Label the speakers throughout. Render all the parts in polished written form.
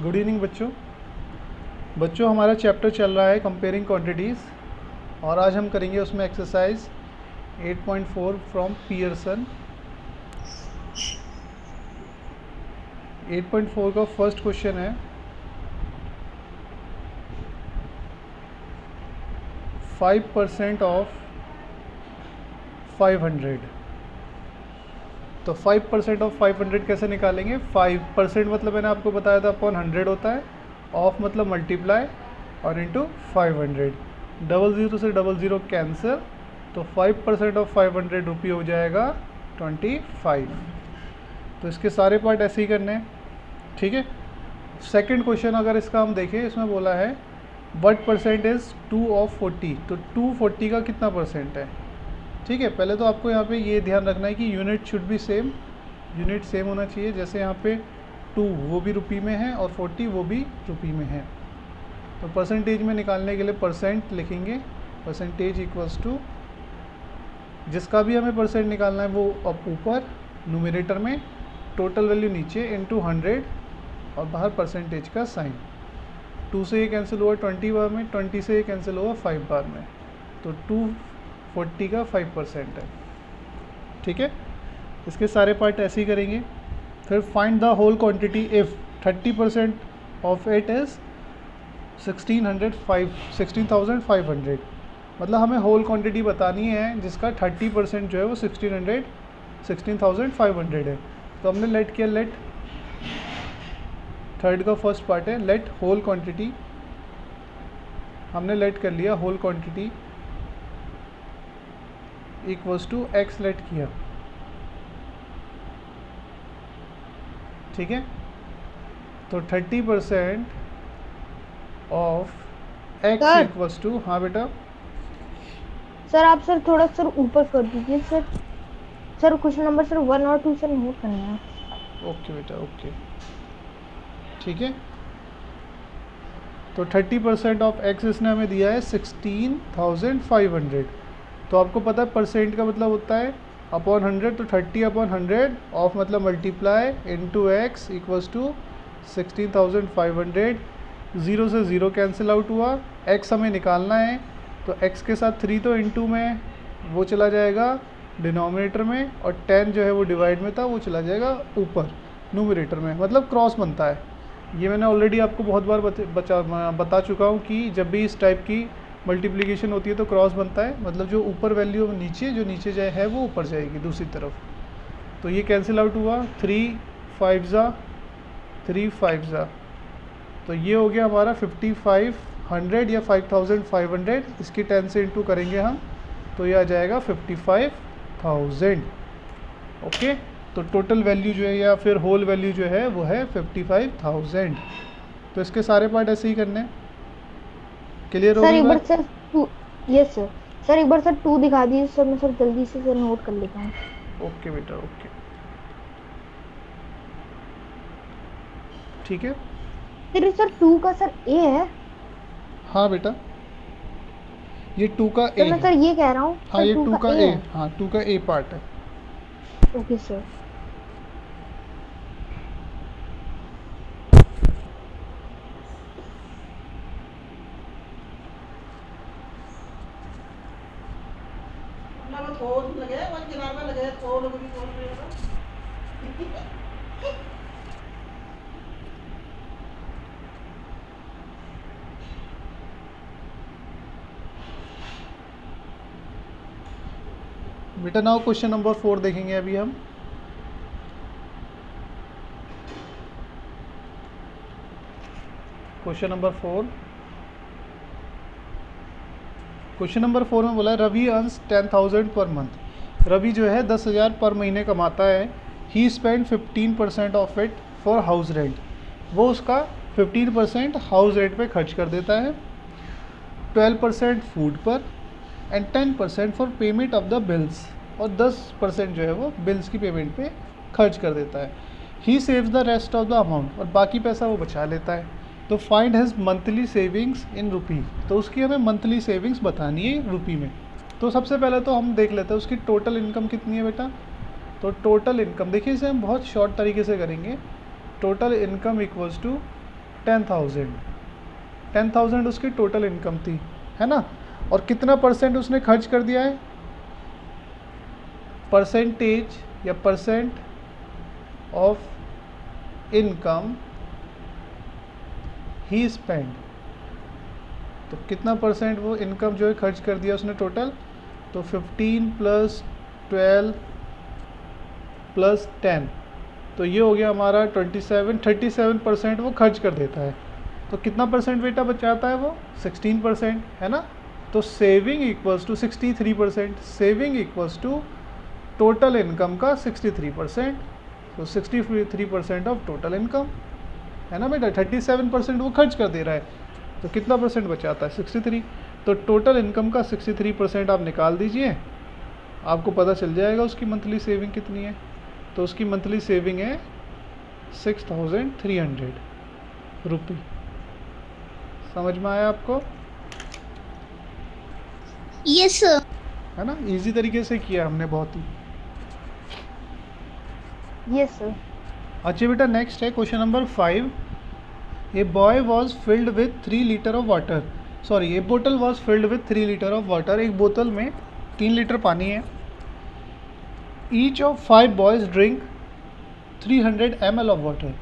Speaker 1: Good evening बच्चों हमारा chapter चल रहा है कंपेयरिंग क्वांटिटीज़ और आज हम करेंगे उसमें एक्सरसाइज 8.4 फ्रॉम पियर्सन। 8.4 का फर्स्ट क्वेश्चन है 5% ऑफ 500। तो 5% ऑफ 500 कैसे निकालेंगे? 5% मतलब मैंने आपको बताया था अपॉन 100 होता है, ऑफ मतलब मल्टीप्लाई और इंटू 500। डबल ज़ीरो से डबल ज़ीरो कैंसिल, तो 5% ऑफ 500 रुपये हो जाएगा 25। तो इसके सारे पार्ट ऐसे ही करने हैं, ठीक है। सेकंड क्वेश्चन अगर इसका हम देखें, इसमें बोला है व्हाट परसेंट इज़ 2 ऑफ 40। तो 240 का कितना परसेंट है? ठीक है, पहले तो आपको यहाँ पे ये ध्यान रखना है कि unit should be same, unit same होना चाहिए। जैसे यहाँ पे 2 वो भी रुपये में है और 40 वो भी रुपये में है। तो परसेंटेज में निकालने के लिए परसेंट लिखेंगे, परसेंटेज इक्वल्स टू जिसका भी हमें परसेंट निकालना है वो अब ऊपर न्यूमरेटर में, टोटल वैल्यू नीचे इंटू 100 और बाहर परसेंटेज का साइन। 2 से ये कैंसिल हुआ 20 बार में, 20 से ये कैंसिल हुआ 5 बार में, तो 240 का 5% है, ठीक है। इसके सारे पार्ट ऐसे ही करेंगे। फिर find the whole quantity if 30% of it is 16,500। मतलब हमें होल क्वांटिटी बतानी है जिसका 30% जो है वो 16,500 है। तो हमने लेट किया, लेट थर्ड का फर्स्ट पार्ट है लेट होल क्वांटिटी, हमने लेट कर लिया whole quantity equals to x let किया, ठीक है। तो 30% of x
Speaker 2: sir
Speaker 1: equals to, हाँ बेटा
Speaker 2: सर आप सर थोड़ा सर ऊपर कर दीजिए sir. Sir question number sir 1 और 2 सर नोट करना है।
Speaker 1: ओके बेटा ओके, ठीक है। तो 30% ऑफ एक्स इसने हमें दिया है 16,500। तो आपको पता है परसेंट का मतलब होता है अपॉन 100, तो 30 अपॉन 100 ऑफ मतलब multiply into x equals to 16,500। Zero से ज़ीरो कैंसिल आउट हुआ, एक्स हमें निकालना है तो एक्स के साथ 3 तो इंटू में वो चला जाएगा डिनोमिनेटर में, और 10 जो है वो डिवाइड में था वो चला जाएगा ऊपर न्यूमरेटर में, मतलब क्रॉस बनता है। ये मैंने ऑलरेडी आपको बहुत बार बता चुका हूँ कि जब भी इस टाइप की मल्टीप्लिकेशन होती है तो क्रॉस बनता है, मतलब जो ऊपर वैल्यू नीचे, जो नीचे जाए है वो ऊपर जाएगी दूसरी तरफ। तो ये कैंसिल आउट हुआ, 3 5 ज़ा, तो ये हो गया हमारा 5500 या 5500। इसकी 10 से इंटू करेंगे हम तो ये आ जाएगा 55,000। ओके, तो टोटल वैल्यू जो है या फिर होल वैल्यू जो है वो है 55,000। तो इसके सारे पार्ट ऐसे ही करने हैं। क्लियर हो
Speaker 2: सर
Speaker 1: गई
Speaker 2: एक बार
Speaker 1: बात?
Speaker 2: Sir 2, yes sir. सर एक बार सर 2 दिखा दीजिए सर, मैं सर जल्दी से सर नोट कर लेता हूँ।
Speaker 1: ओके बेटा ओके, ठीक है।
Speaker 2: सर सर 2 का सर ए है।
Speaker 1: हाँ बेटा, ये 2 का
Speaker 2: सर
Speaker 1: ए
Speaker 2: मैं
Speaker 1: है।
Speaker 2: सर ये कह रहा हूँ
Speaker 1: हाँ
Speaker 2: सर
Speaker 1: ये
Speaker 2: 2
Speaker 1: 2
Speaker 2: का
Speaker 1: का
Speaker 2: ए
Speaker 1: ए,
Speaker 2: है।
Speaker 1: हाँ 2 का ए पार्ट है।
Speaker 2: Okay sir.
Speaker 1: बेटा नाउ क्वेश्चन नंबर 4 देखेंगे अभी हम। क्वेश्चन नंबर 4, क्वेश्चन नंबर 4 में बोला है Ravi earns 10,000 per month. Ravi जो है 10,000 पर महीने कमाता है। He spend 15% of it for house rent. वो उसका 15% हाउस रेंट पे खर्च कर देता है, 12% फूड पर and 10% for payment of the bills, और 10% जो है वो बिल्स की पेमेंट पे खर्च कर देता है। He saves the rest of the amount, और बाकी पैसा वो बचा लेता है। तो find his monthly savings in rupee. तो उसकी हमें मंथली सेविंग्स बतानी है रुपी में। तो सबसे पहले तो हम देख लेते हैं उसकी टोटल इनकम कितनी है बेटा। तो टोटल इनकम देखिए, इसे हम बहुत शॉर्ट तरीके से करेंगे। Total income equals to 10,000। 10,000 उसकी टोटल इनकम थी, है ना। और कितना परसेंट उसने खर्च कर दिया है, परसेंटेज या percent of income he spend. तो कितना परसेंट वो इनकम जो है खर्च कर दिया उसने टोटल, तो 15 + 12 + 10, तो ये हो गया हमारा 37% वो खर्च कर देता है। तो कितना परसेंट बेटा बचाता है वो, 16%, है ना। तो saving equals to 63%, saving equals to total income का 63%। तो 63% ऑफ टोटल इनकम, है ना बेटा। 37% वो खर्च कर दे रहा है, तो कितना परसेंट बचाता है, 63। तो टोटल इनकम का 63% आप निकाल दीजिए, आपको पता चल जाएगा उसकी मंथली सेविंग कितनी है। तो उसकी मंथली सेविंग है 6,300 रुपये। समझ में आया आपको?
Speaker 3: Yes sir.
Speaker 1: है ना, इजी तरीके से किया हमने बहुत ही।
Speaker 2: Yes sir.
Speaker 1: अच्छा बेटा, नेक्स्ट है question number 5। A boy was filled with 3 litre of water, sorry a बोतल was filled with 3 litre of water. एक बोतल में 3 लीटर पानी है। Each of 5 boys drink 300 ml of water.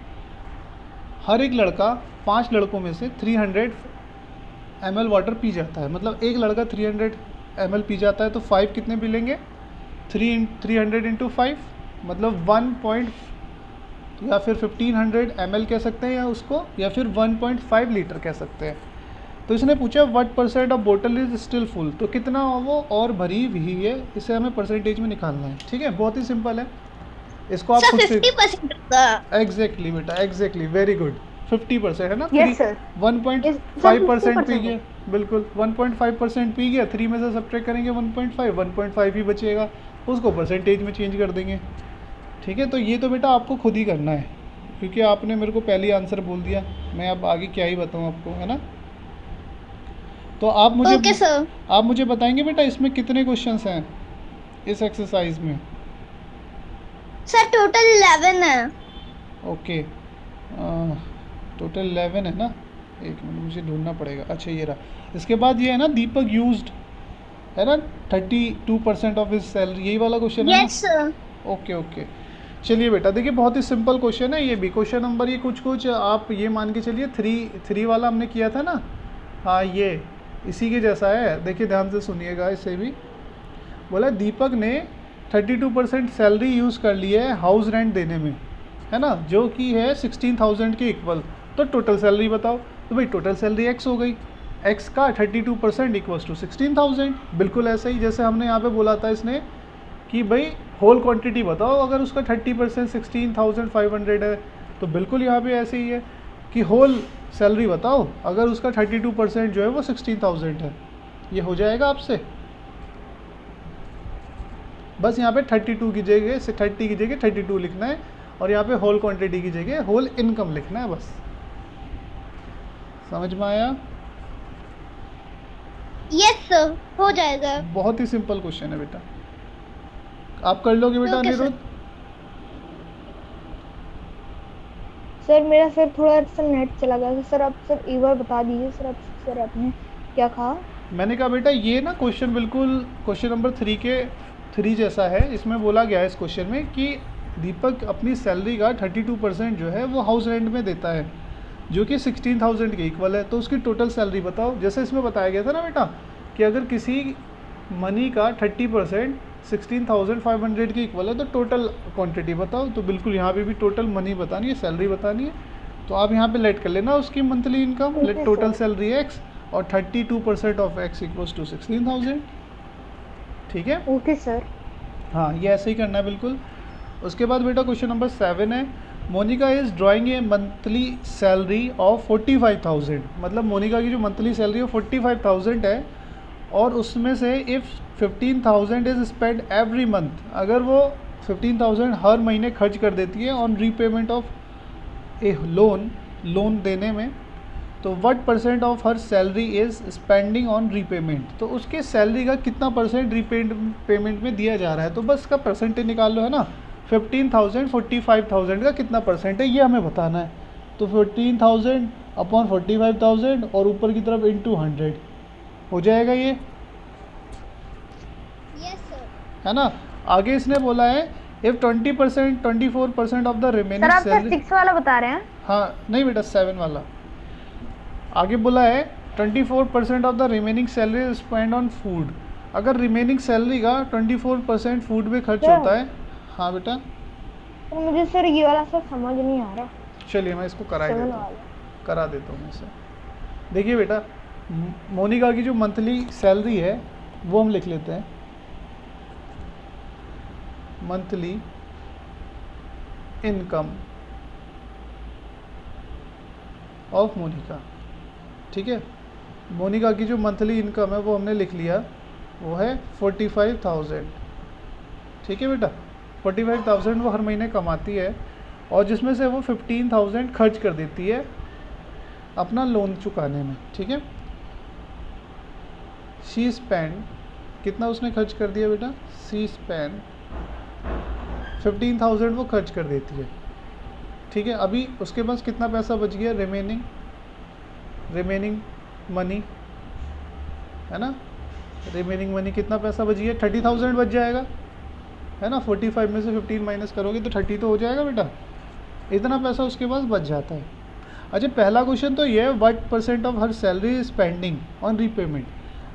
Speaker 1: हर एक लड़का 5 लड़कों में से 300 ml वाटर पी जाता है। मतलब एक लड़का 300 ml पी जाता है, तो 5 कितने पी लेंगे, 300 × 5, मतलब 1 या फिर 1500 ml कह सकते हैं, या उसको, या फिर 1.5 लीटर कह सकते हैं। तो इसने पूछा व्हाट परसेंट ऑफ बोतल इज स्टिल फुल, तो कितना वो और भरी हुई है, इसे हमें परसेंटेज में निकालना है। ठीक है, बहुत ही सिंपल है। इसको आप
Speaker 3: सर
Speaker 1: खुद से
Speaker 3: 50% होगा।
Speaker 1: एग्जैक्टली बेटा, एग्जैक्टली, वेरी गुड। 50% है ना।
Speaker 2: Yes, sir.
Speaker 1: 1.5% पी
Speaker 2: 50%
Speaker 1: गया, बिल्कुल 1.5% पी गया। 3 में से सब्ट्रैक्ट करेंगे 1.5 ही बचेगा, उसको परसेंटेज में चेंज कर देंगे। ठीक है, तो ये तो बेटा आपको खुद ही करना है, क्योंकि आपने मेरे को पहले आंसर बोल दिया, मैं अब आगे क्या ही बताऊँ आपको, है ना। तो आप
Speaker 3: ओके सर।
Speaker 1: मुझे बताएंगे बेटा इसमें कितने क्वेश्चंस हैं इस एक्सरसाइज में।
Speaker 3: सर टोटल 11 है।
Speaker 1: ओके, टोटल 11 है ना। एक मिनट मुझे ढूंढना पड़ेगा। अच्छा ये रहा। इसके बाद ये है ना, दीपक यूज्ड, है ना, 32% ऑफ हिज सैलरी, यही वाला क्वेश्चन है ना।
Speaker 3: Yes sir.
Speaker 1: ओके ओके, चलिए बेटा, देखिए बहुत ही सिंपल क्वेश्चन है ये भी। क्वेश्चन नंबर ये कुछ आप ये मान के चलिए 3 वाला हमने किया था ना, हाँ ये इसी के जैसा है। देखिए ध्यान से सुनिएगा, इसे भी बोला दीपक ने 32% सैलरी यूज़ कर ली है हाउस रेंट देने में, है ना, जो कि है 16,000 के इक्वल। तो टोटल सैलरी बताओ। तो भाई टोटल सैलरी x हो गई, x का 32% इक्वल्स टू 16,000। बिल्कुल ऐसे ही जैसे हमने यहाँ पे बोला था इसने कि भाई होल क्वांटिटी बताओ, अगर उसका 30% 16,500 है, तो बिल्कुल यहाँ पे ऐसे ही है कि होल सैलरी बताओ, अगर उसका 32% जो है वो 16,000 है। ये हो जाएगा आपसे। बस यहाँ पे 32 की जगह से 30 की जगह 32 लिखना है, और यहाँ पे होल क्वांटिटी की जगह होल इनकम लिखना है बस। समझ में आया?
Speaker 3: यस सर, हो जाएगा।
Speaker 1: बहुत ही सिंपल क्वेश्चन है बेटा, आप कर लोगे बेटा।
Speaker 3: Okay sir.
Speaker 1: अनिरुद्ध,
Speaker 2: सर मेरा सर थोड़ा सा नेट चला गया सर, आप सर एक बार बता दीजिए सर। आप सर आपने क्या कहा? मैंने
Speaker 1: कहा बेटा ये ना क्वेश्चन बिल्कुल क्वेश्चन नंबर 3 के 3 जैसा है। इसमें बोला गया है इस क्वेश्चन में कि दीपक अपनी सैलरी का 32% जो है वो हाउस रेंट में देता है, जो कि 16,000 के इक्वल है। तो उसकी टोटल सैलरी बताओ। जैसे इसमें बताया गया था ना बेटा कि अगर किसी मनी का 30% 16,500 के इक्वल है, तो टोटल क्वांटिटी बताओ। तो बिल्कुल यहाँ पे भी टोटल मनी बतानी है, सैलरी बतानी है। तो आप यहाँ पे लेट कर लेना उसकी monthly income, let total salary x, और 32% ऑफ x इक्वल्स टू 16,000। ठीक है,
Speaker 2: ओके सर।
Speaker 1: हाँ ये ऐसे ही करना है बिल्कुल। उसके बाद बेटा क्वेश्चन नंबर 7 है, Monica is drawing a monthly salary of 45,000। मतलब मोनिका की जो मंथली सैलरी है 45,000 है, और उसमें से if 15,000 is spend every month, अगर वो 15,000 हर महीने खर्च कर देती है on repayment of A loan देने में, तो what percent of her salary is spending on repayment. तो उसके सैलरी का कितना परसेंट रीपेमेंट में दिया जा रहा है। तो बस इसका परसेंटेज निकाल लो, है ना। 15,000 45,000 का कितना परसेंट है ये हमें बताना है। तो 15,000 अपॉन 45,000 और ऊपर की तरफ इंटू 100 हो जाएगा ये,
Speaker 3: यस सर।
Speaker 1: है ना। आगे इसने बोला है if 20% 24% of the
Speaker 2: sir
Speaker 1: remaining
Speaker 2: आप सर
Speaker 1: सैलरी,
Speaker 2: 6 वाला बता रहे हैं?
Speaker 1: हाँ नहीं बेटा 7 वाला। आगे बोला है 24% of the remaining salary spend on food. अगर रिमेनिंग सैलरी का 24% फूड में खर्च
Speaker 2: सर।
Speaker 1: होता है, हाँ बेटा
Speaker 2: सर मुझे सर ये वाला सर समझ नहीं आ रहा।
Speaker 1: चलिए मैं इसको करा
Speaker 2: 7
Speaker 1: देता हूँ,
Speaker 2: वाला।
Speaker 1: करा देता हूँ इसे। देखिए बेटा मोनिका की जो मंथली सैलरी है वो हम लिख लेते हैं, मंथली इनकम ऑफ मोनिका, ठीक है। मोनिका की जो मंथली इनकम है वो हमने लिख लिया, वो है 45,000, ठीक है बेटा। 45,000 वो हर महीने कमाती है और जिसमें से वो 15,000 खर्च कर देती है अपना लोन चुकाने में, ठीक है। शी स्पेंड, कितना उसने खर्च कर दिया बेटा, शी स्पेंड 15,000 वो खर्च कर देती है, ठीक है। अभी उसके पास कितना पैसा बच गया, रिमेनिंग मनी, है ना। रिमेनिंग मनी कितना पैसा बच गया, 30,000 बच जाएगा, है ना। 45 में से 15 माइनस करोगे तो 30 तो हो जाएगा बेटा, इतना पैसा उसके पास बच जाता है। अच्छा पहला क्वेश्चन तो ये है what % of her salary spending on repayment,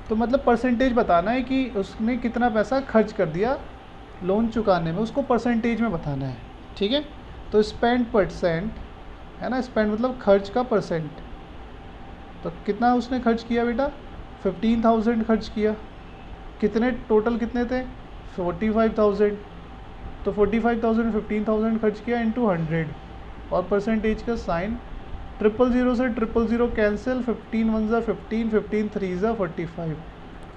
Speaker 1: तो मतलब परसेंटेज बताना है कि उसने कितना पैसा खर्च कर दिया लोन चुकाने में, उसको परसेंटेज में बताना है, ठीक है। तो स्पेंड %, है ना, स्पेंड मतलब खर्च का %, तो कितना उसने खर्च किया बेटा, 15,000 खर्च किया। कितने टोटल कितने थे, 45,000, तो 45,000 15,000 खर्च किया इंटू 100 और परसेंटेज का साइन, 000 से 000 कैंसिल, 15 1 ज़ा 15, 15 3 ज़ा 45,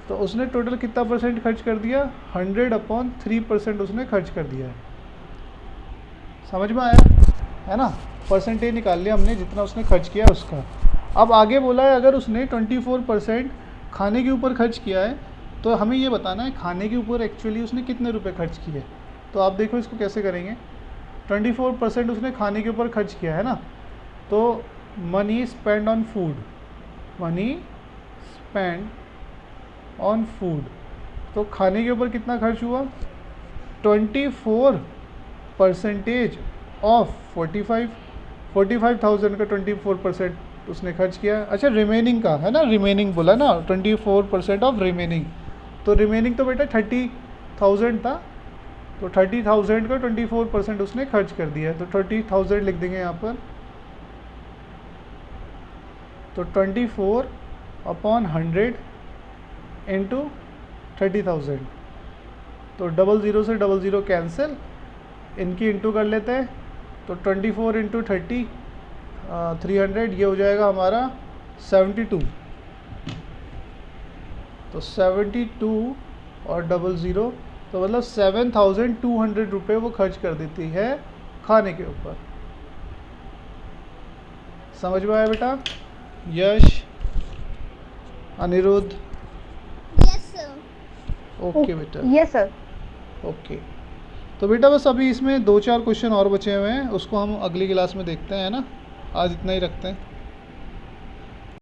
Speaker 1: तो उसने टोटल कितना % खर्च कर दिया, 100/3% उसने खर्च कर दिया है। समझ में आया, है ना। परसेंटेज निकाल लिया हमने जितना उसने खर्च किया उसका। अब आगे बोला है अगर उसने 24% खाने के ऊपर खर्च किया है तो हमें ये बताना है खाने के ऊपर एक्चुअली उसने कितने रुपए खर्च किए। तो आप देखो इसको कैसे करेंगे, 24% उसने खाने के ऊपर खर्च किया है ना, तो money spend on food, money spend on food, तो खाने के ऊपर कितना खर्च हुआ, 24% ऑफ 45,000 का 24% उसने खर्च किया। अच्छा रिमेनिंग का है ना, रिमेनिंग बोला ना, 24% ऑफ रिमेनिंग, तो रिमेनिंग तो बेटा 30,000 था, तो 30,000 का 24% उसने खर्च कर दिया है, तो 30,000 लिख देंगे यहाँ पर। तो 24/100 इंटू 30,000, तो 00 से 00 कैंसिल, इनकी इंटू कर लेते हैं, तो 24 इंटू 30 300, ये हो जाएगा हमारा 72, तो 72 और 00, तो मतलब 7,200 रुपये वो खर्च कर देती है खाने के ऊपर। समझ में आया बेटा, यश, अनिरुद्ध,
Speaker 3: यस सर।
Speaker 1: ओके बेटा,
Speaker 2: यस सर।
Speaker 1: ओके। तो बेटा बस अभी इसमें 2-4 क्वेश्चन और बचे हुए हैं, उसको हम अगली क्लास में देखते हैं, है ना। आज इतना ही रखते हैं।